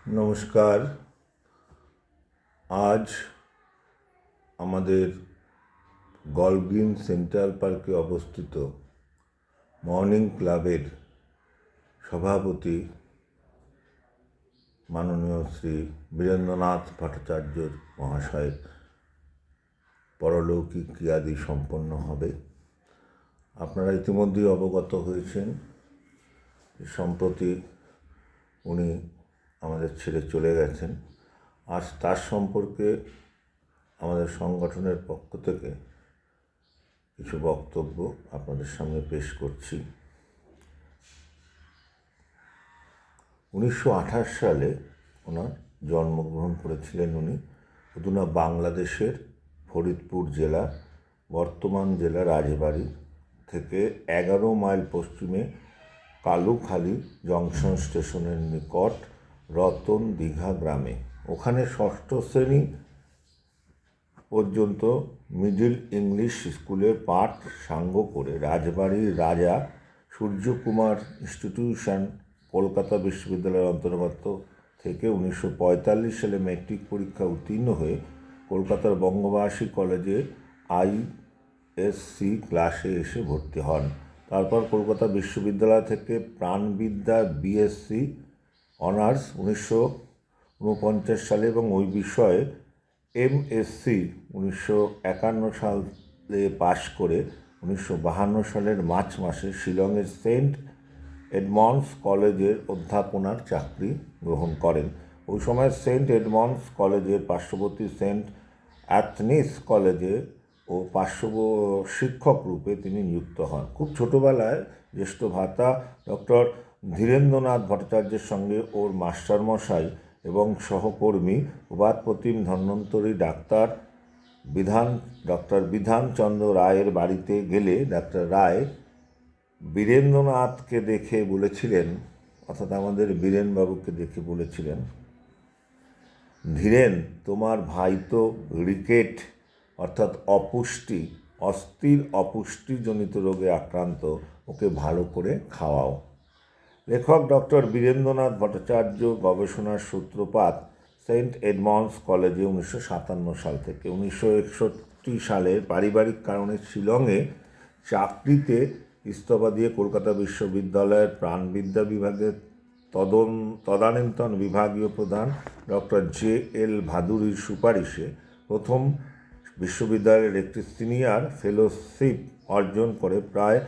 নমস্কার। আজ আমাদের গলগ্রিন সেন্ট্রাল পার্কে অবস্থিত মর্নিং ক্লাবের সভাপতি মাননীয় শ্রী বীরেন্দ্রনাথ ভট্টাচার্যর মহাশয়ের পরলৌকিক ক্রিয়াদি সম্পন্ন হবে। আপনারা ইতিমধ্যেই অবগত হয়েছেন, সম্প্রতি উনি আমাদের ছেড়ে চলে গেছেন। আজ তার সম্পর্কে আমাদের সংগঠনের পক্ষ থেকে কিছু বক্তব্য আপনাদের সামনে পেশ করছি। 1928 সালে ওনার জন্মগ্রহণ করেছিলেন। উনি অধুনা বাংলাদেশের ফরিদপুর জেলার বর্তমান জেলা রাজবাড়ী থেকে 11 মাইল পশ্চিমে কালুখালী জংশন স্টেশনের নিকট রতন দীঘা গ্রামে। ওখানে ষষ্ঠ শ্রেণী পর্যন্ত মিডল ইংলিশ স্কুলের পাঠ সাঙ্গ করে রাজবাড়ির রাজা সূর্যকুমার ইনস্টিটিউশন কলকাতা বিশ্ববিদ্যালয়ের অন্তর্গত থেকে 1945 সালে ম্যাট্রিক পরীক্ষা উত্তীর্ণ হয়ে কলকাতার বঙ্গবাসী কলেজে আইএসসি ক্লাসে এসে ভর্তি হন। তারপর কলকাতা বিশ্ববিদ্যালয় থেকে প্রাণবিদ্যা বিএসসি অনার্স 1949 সালে এবং ওই বিষয়ে এমএসসি 1951 সালে পাশ করে 1952 সালের মার্চ মাসে শিলংয়ের সেন্ট এডমন্ডস কলেজের অধ্যাপনার চাকরি গ্রহণ করেন। ওই সময় সেন্ট এডমন্ডস কলেজের পার্শ্ববর্তী সেন্ট অ্যাথনিস কলেজে ও পার্শ্ব শিক্ষক রূপে তিনি নিযুক্ত হন। খুব ছোটোবেলায় জ্যেষ্ঠ ভ্রাতা ডক্টর ধীরেন্দ্রনাথ ভট্টাচার্যের সঙ্গে ওর মাস্টারমশাই এবং সহকর্মী উপাধপ্রতিম ধন্বন্তরী ডক্টর বিধানচন্দ্র রায়ের বাড়িতে গেলে ডাক্তার রায় বীরেন্দ্রনাথকে দেখে বলেছিলেন, অর্থাৎ আমাদের বীরেনবাবুকে দেখে বলেছিলেন, ধীরেন, তোমার ভাই তো রিকেট অর্থাৎ অপুষ্টি, অস্থির অপুষ্টিজনিত রোগে আক্রান্ত, ওকে ভালো করে খাওয়াও। লেখক ডক্টর বীরেন্দ্রনাথ ভট্টাচার্য গবেষণার সূত্রপাত সেন্ট এডমন্ডস কলেজে 1957 সাল থেকে। 1961 সালে পারিবারিক কারণে শিলংয়ে চাকরিতে ইস্তফা দিয়ে কলকাতা বিশ্ববিদ্যালয়ের প্রাণবিদ্যা বিভাগের তদানীন্তন বিভাগীয় প্রধান ডক্টর জে.এল. ভাদুড়ির সুপারিশে প্রথম বিশ্ববিদ্যালয়ের একটি সিনিয়র ফেলোশিপ অর্জন করে প্রায়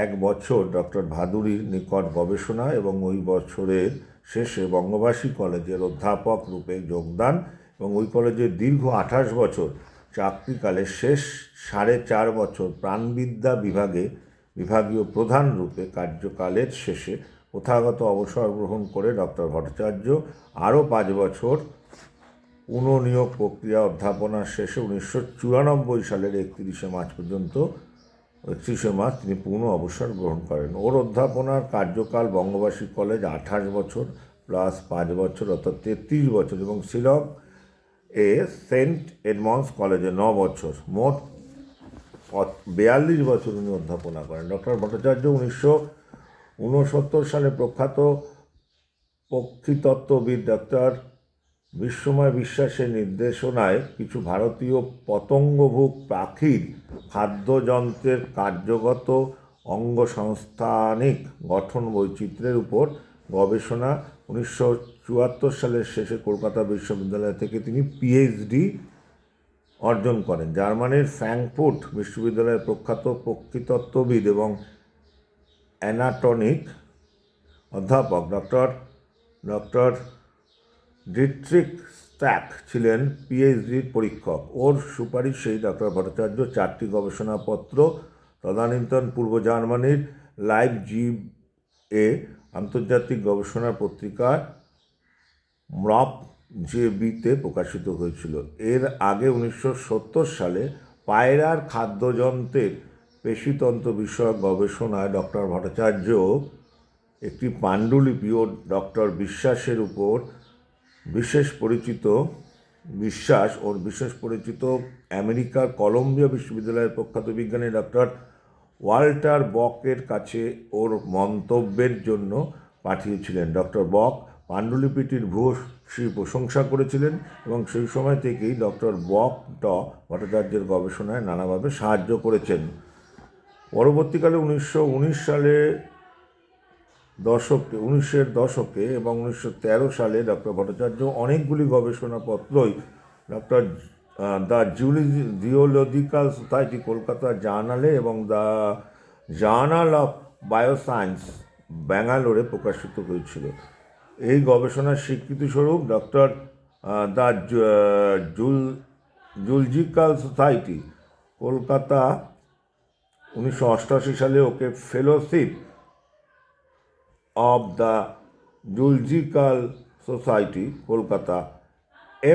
1 বছর ডক্টর ভাদুড়ির নিকট গবেষণা এবং ওই বছরের শেষে বঙ্গবাসী কলেজের অধ্যাপক রূপে যোগদান এবং ওই কলেজের দীর্ঘ 28 বছর চাকরিকালে শেষ 4.5 বছর প্রাণবিদ্যা বিভাগীয় প্রধান রূপে কার্যকালের শেষে প্রথাগত অবসর গ্রহণ করে ডক্টর ভট্টাচার্য আরও 5 বছর পুনঃনিয়োগ প্রক্রিয়া অধ্যাপনার শেষে 1994 সালের 31 মার্চ তিনি পুনঃ অবসর গ্রহণ করেন। ওর অধ্যাপনার কার্যকাল বঙ্গবাসী কলেজ 28 বছর প্লাস 5 বছর অর্থাৎ 33 বছর এবং শিলং সেন্ট এডমন্ডস কলেজে 9 বছর, মোট 42 বছর উনি অধ্যাপনা করেন। ডক্টর ভট্টাচার্য 1969 সালে প্রখ্যাত পক্ষীতত্ত্ববিদ ডক্টর বিশ্বময় বিশ্বাসের নির্দেশনায় কিছু ভারতীয় পতঙ্গভুক পাখির খাদ্যযন্ত্রের কার্যগত অঙ্গসংস্থানিক গঠন বৈচিত্র্যের উপর গবেষণা 1974 সালের শেষে কলকাতা বিশ্ববিদ্যালয় থেকে তিনি পিএইচডি অর্জন করেন। জার্মানির ফ্র্যাঙ্কফুর্ট বিশ্ববিদ্যালয়ের প্রখ্যাত পক্ষীতত্ত্ববিদ এবং অ্যানাটমিক অধ্যাপক ডক্টর ডিট্রিক স্ট্যাক ছিলেন পিএইচডির পরীক্ষক। ওর সুপারিশেই ডক্টর ভট্টাচার্য 4টি গবেষণাপত্র তদানীন্তন পূর্ব জার্মানির লাইপজিগ আন্তর্জাতিক গবেষণা পত্রিকা MROP-JB-তে প্রকাশিত হয়েছিল। এর আগে 1970 সালে পায়রার খাদ্যযন্ত্রের পেশিতন্ত্র বিষয়ক গবেষণায় ডক্টর ভট্টাচার্য একটি পাণ্ডুলিপি ও ডক্টর বিশ্বাসের উপর বিশেষ পরিচিত আমেরিকার কলম্বিয়া বিশ্ববিদ্যালয়ের প্রখ্যাত বিজ্ঞানী ডক্টর ওয়াল্টার বকের কাছে ওর মন্তব্যের জন্য পাঠিয়েছিলেন। ডক্টর বক পাণ্ডুলিপিটির ভূয়সী প্রশংসা করেছিলেন এবং সেই সময় থেকেই ডক্টর ভট্টাচার্যের গবেষণায় নানাভাবে সাহায্য করেছেন। পরবর্তীকালে 1919-এর দশকে এবং 1913 সালে ডক্টর ভট্টাচার্য অনেকগুলি গবেষণাপত্রই doctor the Geological Society Kolkata জার্নালে এবং দ্য জার্নাল অফ বায়োসায়েন্স ব্যাঙ্গালোরে প্রকাশিত হয়েছিল। এই গবেষণার স্বীকৃতিস্বরূপ doctor the Zoological Society Kolkata 1988 সালে ওকে fellowship of the Zoological Society Kolkata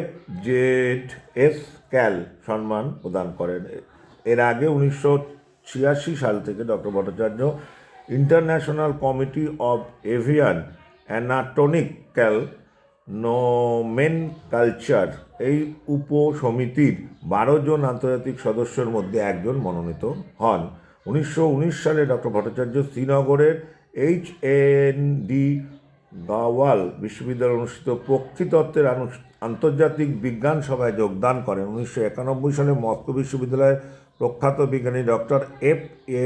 FZS Cal সম্মান প্রদান করেন। এর আগে 1986 সাল থেকে doctor Bhattacharya International Committee of Avian Anatomical Nomenclature এই উপসমিতির 12 জন আন্তর্জাতিক সদস্যের মধ্যে একজন মনোনীত হন। 1919 সালে ডক্টর ভট্টাচার্য শ্রীনগরের HND গাওয়াল বিশ্ববিদ্যালয়ে অনুষ্ঠিত পক্ষীতত্ত্বের আন্তর্জাতিক বিজ্ঞান সভায় যোগদান করেন। 1991 সালে মস্কো বিশ্ববিদ্যালয়ের প্রখ্যাত বিজ্ঞানী ডক্টর F.A.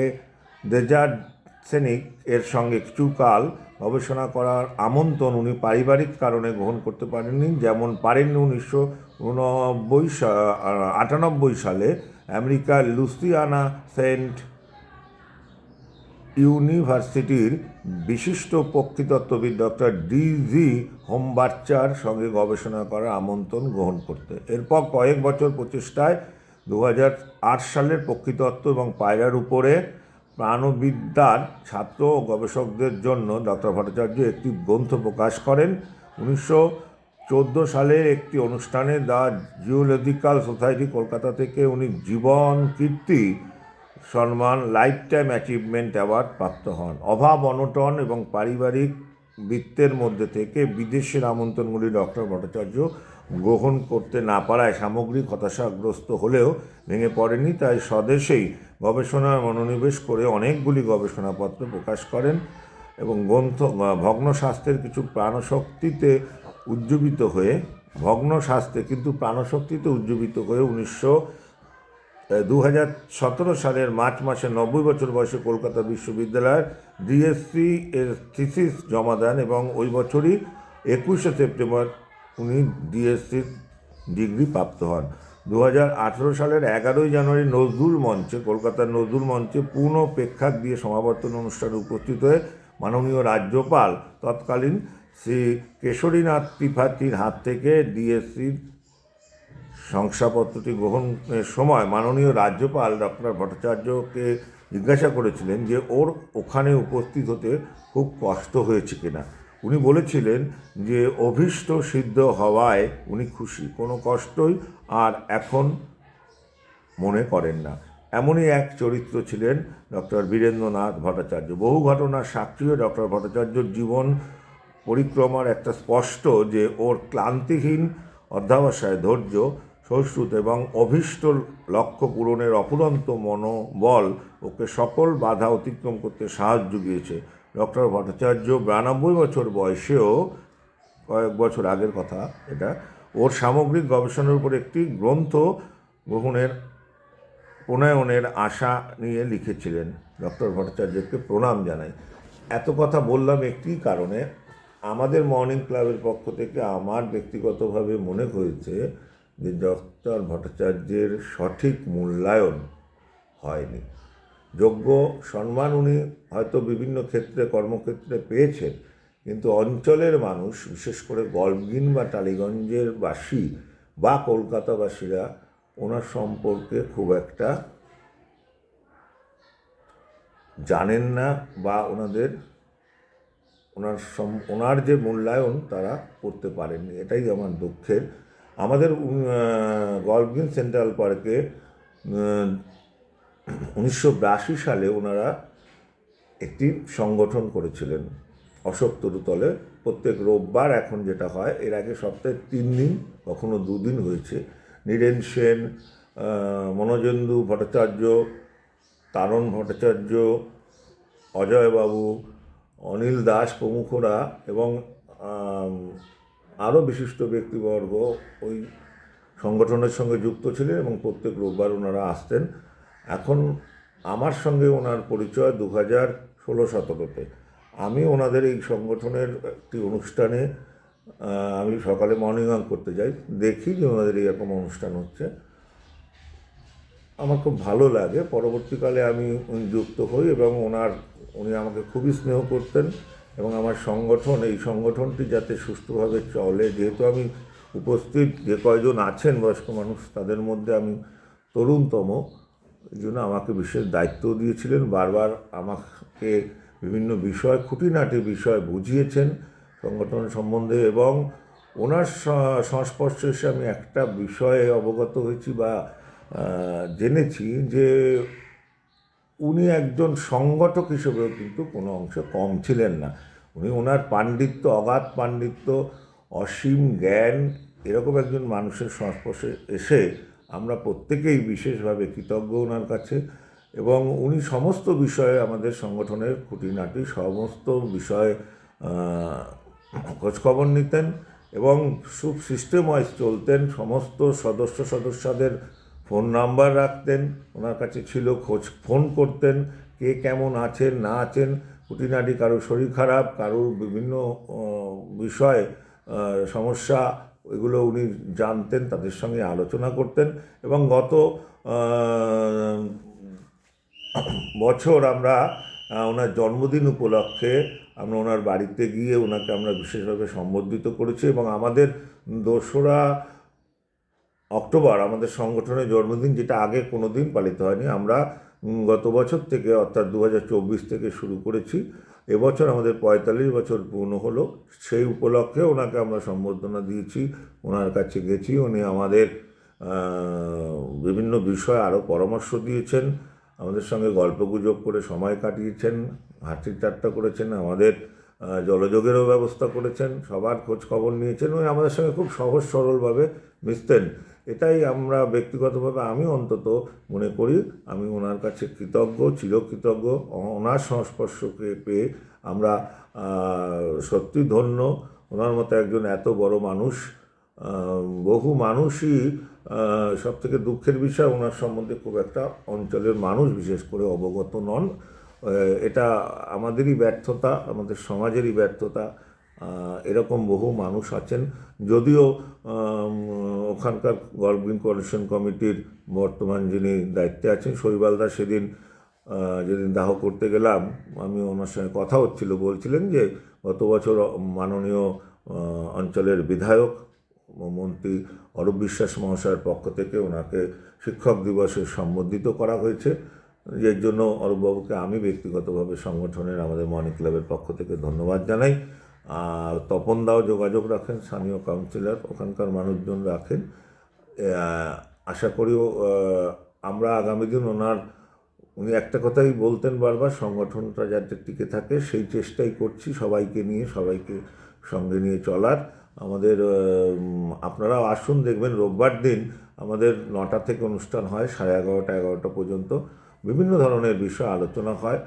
দেজারসেনিক এর সঙ্গে কিছুকাল গবেষণা করার আমন্ত্রণ উনি পারিবারিক কারণে গ্রহণ করতে পারেননি। যেমন পারেননি 1998 সালে আমেরিকার লুসিয়ানা সেন্ট ইউনিভার্সিটির বিশিষ্ট পক্ষীতত্ত্ববিদ ডক্টর D.G. হোমবার্চার সঙ্গে গবেষণা করার আমন্ত্রণ গ্রহণ করতে। এরপর কয়েক বছর প্রচেষ্টায় 2008 সালের পক্ষীতত্ত্ব এবং পায়রার উপরে প্রাণবিদ্যার ছাত্র ও গবেষকদের জন্য ডক্টর ভট্টাচার্য একটি গ্রন্থ প্রকাশ করেন। 1914 সালের একটি অনুষ্ঠানে দ্য জিওলজিক্যাল সোসাইটি কলকাতা থেকে উনি জীবন কীর্তি সম্মান লাইফ টাইম অ্যাচিভমেন্ট অ্যাওয়ার্ড প্রাপ্ত হন। অভাব অনটন এবং পারিবারিক বৃত্তের মধ্যে থেকে বিদেশের আমন্ত্রণগুলি ডক্টর ভট্টাচার্য গ্রহণ করতে না পারায় সামগ্রিক হতাশাগ্রস্ত হলেও ভেঙে পড়েনি। তাই স্বদেশেই গবেষণায় মনোনিবেশ করে অনেকগুলি গবেষণাপত্র প্রকাশ করেন এবং ভগ্ন স্বাস্থ্যের কিছু প্রাণশক্তিতে উজ্জীবিত হয়ে 2017 সালের মার্চ মাসে 90 বছর বয়সে কলকাতা বিশ্ববিদ্যালয়ের DSc এর থিসিস জমা দেন এবং ওই বছরই 21শে সেপ্টেম্বর উনি DSc ডিগ্রি প্রাপ্ত হন। 2018 সালের 11 জানুয়ারি নজরুল মঞ্চে কলকাতার নজরুল মঞ্চে পূর্ণ প্রেক্ষাগ দিয়ে সমাবর্তন অনুষ্ঠানে উপস্থিত হয়ে মাননীয় রাজ্যপাল তৎকালীন শ্রী কেশরীনাথ ত্রিপাঠীর হাত থেকে DScর শংসাপত্রটি গ্রহণের সময় মাননীয় রাজ্যপাল ডক্টর ভট্টাচার্যকে জিজ্ঞাসা করেছিলেন যে ওর ওখানে উপস্থিত হতে খুব কষ্ট হয়েছে কিনা। উনি বলেছিলেন যে অভীষ্ট সিদ্ধ হওয়ায় উনি খুশি, কোনো কষ্টই আর এখন মনে করেন না। এমনই এক চরিত্র ছিলেন ডক্টর বীরেন্দ্রনাথ ভট্টাচার্য। বহু ঘটনার সাক্ষী হয়ে ডক্টর ভট্টাচার্যর জীবন পরিক্রমার একটা স্পষ্ট যে ওর ক্লান্তিহীন অধ্যাবসায়, ধৈর্য, সহিষ্ণুতা এবং অভীষ্ট লক্ষ্য পূরণের অফুরন্ত মনোবল ওকে সকল বাধা অতিক্রম করতে সাহায্য জুগিয়েছে। ডক্টর ভট্টাচার্য 92 বছর বয়সেও, কয়েক বছর আগের কথা এটা, ওর সামগ্রিক গবেষণার উপর একটি গ্রন্থ প্রণয়নের আশা নিয়ে লিখেছিলেন। ডক্টর ভট্টাচার্যকে প্রণাম জানাই। এত কথা বললাম একটি কারণে, আমাদের মর্নিং ক্লাবের পক্ষ থেকে আমার ব্যক্তিগতভাবে মনে হয়েছে যে ডক্টর ভট্টাচার্যের সঠিক মূল্যায়ন হয়নি। যোগ্য সম্মান উনি হয়তো বিভিন্ন ক্ষেত্রে কর্মক্ষেত্রে পেয়েছেন, কিন্তু অঞ্চলের মানুষ, বিশেষ করে গল্পগিন বা টালিগঞ্জের বাসী বা কলকাতাবাসীরা ওনার সম্পর্কে খুব একটা জানেন না বা ওনার যে মূল্যায়ন তারা করতে পারেননি। এটাই আমার দুঃখের। আমাদের গল্পগিন সেন্ট্রাল পার্কে 1982 সালে ওনারা একটি সংগঠন করেছিলেন অশোক তরুতলে। প্রত্যেক রোববার এখন যেটা হয়, এর আগে সপ্তাহে 3 দিন, কখনো 2 দিন হয়েছে। নীরেন সেন, মনোজেন্দু ভট্টাচার্য, তারণ ভট্টাচার্য, অজয়বাবু, অনিল দাস প্রমুখরা এবং আরও বিশিষ্ট ব্যক্তিবর্গ ওই সংগঠনের সঙ্গে যুক্ত ছিলেন এবং প্রত্যেক রোববার ওনারা আসতেন। এখন আমার সঙ্গে ওনার পরিচয় 2016-17-তে। আমি ওনাদের এই সংগঠনের একটি অনুষ্ঠানে আমি সকালে মর্নিং ওয়াক করতে যাই, দেখি যে ওনাদের এইরকম অনুষ্ঠান হচ্ছে, আমার খুব ভালো লাগে। পরবর্তীকালে আমি যুক্ত হই এবং উনি আমাকে খুবই স্নেহ করতেন এবং আমার এই সংগঠনটি যাতে সুষ্ঠুভাবে চলে, যেহেতু আমি উপস্থিত যে কয়জন আছেন বয়স্ক মানুষ তাদের মধ্যে আমি তরুণতম, এই জন্য আমাকে বিশেষ দায়িত্ব দিয়েছিলেন। বারবার আমাকে বিভিন্ন বিষয়, খুঁটিনাটি বিষয় বুঝিয়েছেন সংগঠন সম্বন্ধে, এবং ওনার সংস্পর্শে এসে আমি একটা বিষয়ে অবগত হয়েছি বা জেনেছি যে উনি একজন সংগঠক হিসেবেও কিন্তু কোনো অংশে কম ছিলেন না। ওনার পাণ্ডিত্য, অগাধ পাণ্ডিত্য, অসীম জ্ঞান, এরকম একজন মানুষের সংস্পর্শে এসে আমরা প্রত্যেকেই বিশেষভাবে কৃতজ্ঞ ওনার কাছে। এবং উনি সমস্ত বিষয়ে আমাদের সংগঠনের খুঁটিনাটি সমস্ত বিষয়ে খোঁজখবর নিতেন এবং খুব সিস্টেম ওয়াইজ চলতেন। সমস্ত সদস্যদের ফোন নাম্বার রাখতেন, ওনার কাছে ছিল, ফোন করতেন, কে কেমন আছেন না আছেন, খুঁটিনাটি, কারোর শরীর খারাপ, কারোর বিভিন্ন বিষয়ে সমস্যা, এগুলো উনি জানতেন, তাদের সঙ্গে আলোচনা করতেন। এবং গত বছর আমরা ওনার জন্মদিন উপলক্ষে আমরা ওনার বাড়িতে গিয়ে ওনাকে আমরা বিশেষভাবে সম্বর্ধিত করেছি এবং আমাদের 2রা অক্টোবর আমাদের সংগঠনের জন্মদিন, যেটা আগে কোনো দিন পালিত হয়নি। আমরা গত বছর থেকে, অর্থাৎ 2024 থেকে শুরু করেছি। এবছর আমাদের 45 বছর পূর্ণ হলো। সেই উপলক্ষে ওনাকে আমরা সম্বর্ধনা দিয়েছি, ওনার কাছে গেছি। উনি আমাদের বিভিন্ন বিষয়ে আরও পরামর্শ দিয়েছেন, আমাদের সঙ্গে গল্পগুজব করে সময় কাটিয়েছেন, হাসি ঠাট্টা করেছেন, আমাদের জলযোগেরও ব্যবস্থা করেছেন, সবার খোঁজ খবর নিয়েছেন। উনি আমাদের সঙ্গে খুব সহজ সরলভাবে মিশতেন। এটাই আমরা ব্যক্তিগতভাবে, আমি অন্তত মনে করি, আমি ওনার কাছে কৃতজ্ঞ, চিরকৃতজ্ঞ। ওনার সংস্পর্শকে পেয়ে আমরা সত্যি ধন্য। ওনার মতো একজন এত বড় মানুষ, বহু মানুষই, সবথেকে দুঃখের বিষয় ওনার সম্বন্ধে খুব একটা অঞ্চলের মানুষ বিশেষ করে অবগত নন। এটা আমাদেরই ব্যর্থতা, আমাদের সমাজেরই ব্যর্থতা। এরকম বহু মানুষ আছেন। যদিও ওখানকার গভর্নমেন্ট কোঅর্ডিনেশন কমিটির বর্তমান যিনি দায়িত্বে আছেন, শৈবালদা, যেদিন দাহ করতে গেলাম, আমি ওনার সঙ্গে কথা হচ্ছিল, বলছিলেন যে গত বছর মাননীয় অঞ্চলের বিধায়ক মন্ত্রী অরূপ বিশ্বাস মহাশয়ের পক্ষ থেকে ওনাকে শিক্ষক দিবসে সম্বর্ধিত করা হয়েছে, এর জন্য অরূপবাবুকে আমি ব্যক্তিগতভাবে সংগঠনের, আমাদের মর্নিং ক্লাবের পক্ষ থেকে ধন্যবাদ জানাই। আর তপনদাও যোগাযোগ রাখেন, স্থানীয় কাউন্সিলর, ওখানকার মানুষজন রাখেন। আশা করি আমরা আগামী দিন উনি একটা কথাই বলতেন বারবার, সংগঠনটা যাতে টিকে থাকে সেই চেষ্টাই করছি, সবাইকে সঙ্গে নিয়ে চলার। আমাদের আপনারাও আসুন, দেখবেন রোববার দিন আমাদের 9টা থেকে অনুষ্ঠান হয়, 11:30 পর্যন্ত বিভিন্ন ধরনের বিষয় আলোচনা হয়।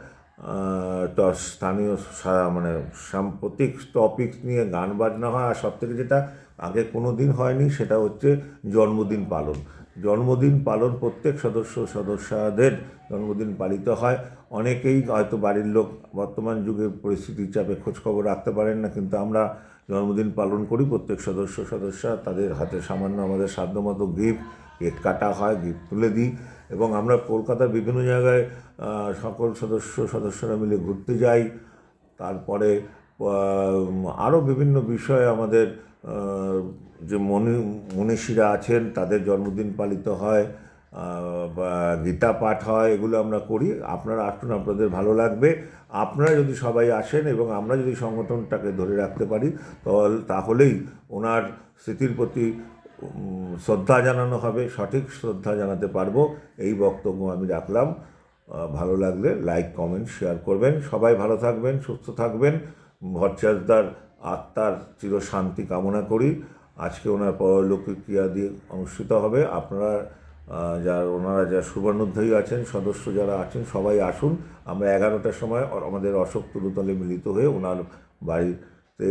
স্থানীয় মানে সাম্প্রতিক টপিকস নিয়ে গান বাজনা হয়। আর সবথেকে যেটা আগে কোনো দিন হয়নি, সেটা হচ্ছে জন্মদিন পালন। প্রত্যেক সদস্যদের জন্মদিন পালিত হয়। অনেকেই হয়তো বাড়ির লোক বর্তমান যুগে পরিস্থিতির চাপে খোঁজখবর রাখতে পারেন না, কিন্তু আমরা জন্মদিন পালন করি। প্রত্যেক সদস্য তাদের হাতে সামান্য আমাদের সাধ্যমতো গিফট, কেক কাটা হয়, গিফট তুলে দিই। এবং আমরা কলকাতার বিভিন্ন জায়গায় সকল সদস্যরা মিলে ঘুরতে যাই। তারপরে আরও বিভিন্ন বিষয়ে আমাদের যে মনীষীরা আছেন তাদের জন্মদিন পালিত হয়, বা গীতা পাঠ হয়, এগুলো আমরা করি। আপনারা আসুন, আপনাদের ভালো লাগবে। আপনারা যদি সবাই আসেন এবং আমরা যদি সংগঠনটাকে ধরে রাখতে পারি, তাহলেই ওনার স্মৃতির প্রতি শ্রদ্ধা জানানো হবে, সঠিক শ্রদ্ধা জানাতে পারবো। এই বক্তব্য আমি রাখলাম। ভালো লাগলে লাইক, কমেন্ট, শেয়ার করবেন। সবাই ভালো থাকবেন, সুস্থ থাকবেন। ভট্টাচার্যদার আত্মার চিরশান্তি কামনা করি। আজকে ওনার পরলৌকিক ক্রিয়া দিয়ে অনুষ্ঠিত হবে। ওনারা যা শুভানুধ্যায়ী আছেন, সদস্য যারা আছেন, সবাই আসুন। আমরা 11টার সময় আমাদের অশোক তুলুতলে মিলিত হয়ে ওনার বাড়িতে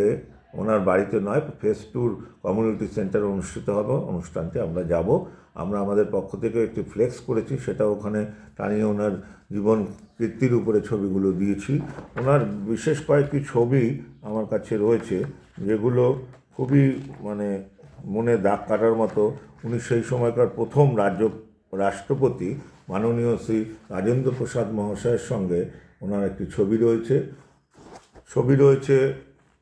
ওনার বাড়িতে নয়, ফেস 2 কমিউনিটি সেন্টার অনুষ্ঠিত হবে। অনুষ্ঠানটি আমরা যাব। আমরা আমাদের পক্ষ থেকে একটি ফ্লেক্স করেছি, সেটা ওখানে টানিয়ে ওনার জীবন কীর্তির উপরে ছবিগুলো দিয়েছি। ওনার বিশেষ কয়েকটি ছবি আমার কাছে রয়েছে, যেগুলো খুবই মানে মনে দাগ কাটার মতো। উনি সেই সময়কার প্রথম রাষ্ট্রপতি মাননীয় শ্রী রাজেন্দ্র প্রসাদ মহাশয়ের সঙ্গে ওনার একটি ছবি রয়েছে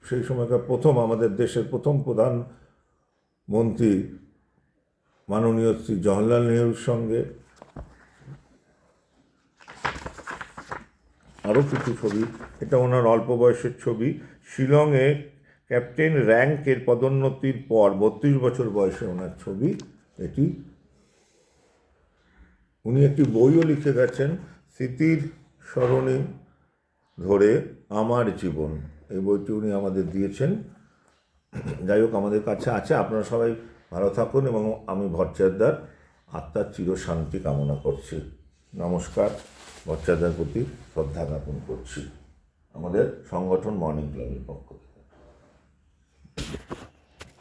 সেই সময়কার প্রথম আমাদের দেশের প্রথম প্রধানমন্ত্রী মাননীয় শ্রী জওহরলাল নেহরুর সঙ্গে। আরও কিছু ছবি, এটা ওনার অল্প বয়সের ছবি। শিলংয়ে ক্যাপ্টেন র্যাঙ্কের পদোন্নতির পর 32 বছর বয়সে ওনার ছবি এটি। উনি একটি বইও লিখে গেছেন, স্মৃতির স্মরণে ধরে আমার জীবন। এই বইটি উনি আমাদের দিয়েছেন। যাই হোক, আমাদের কাছে আছে। আপনারা সবাই ভালো থাকুন এবং আমি ভট্টাচার্যদার আত্মার চিরশান্তি কামনা করছি। নমস্কার। ভট্টাচার্যদার প্রতি শ্রদ্ধা জ্ঞাপন করছি আমাদের সংগঠন মর্নিং ক্লাবের পক্ষ থেকে।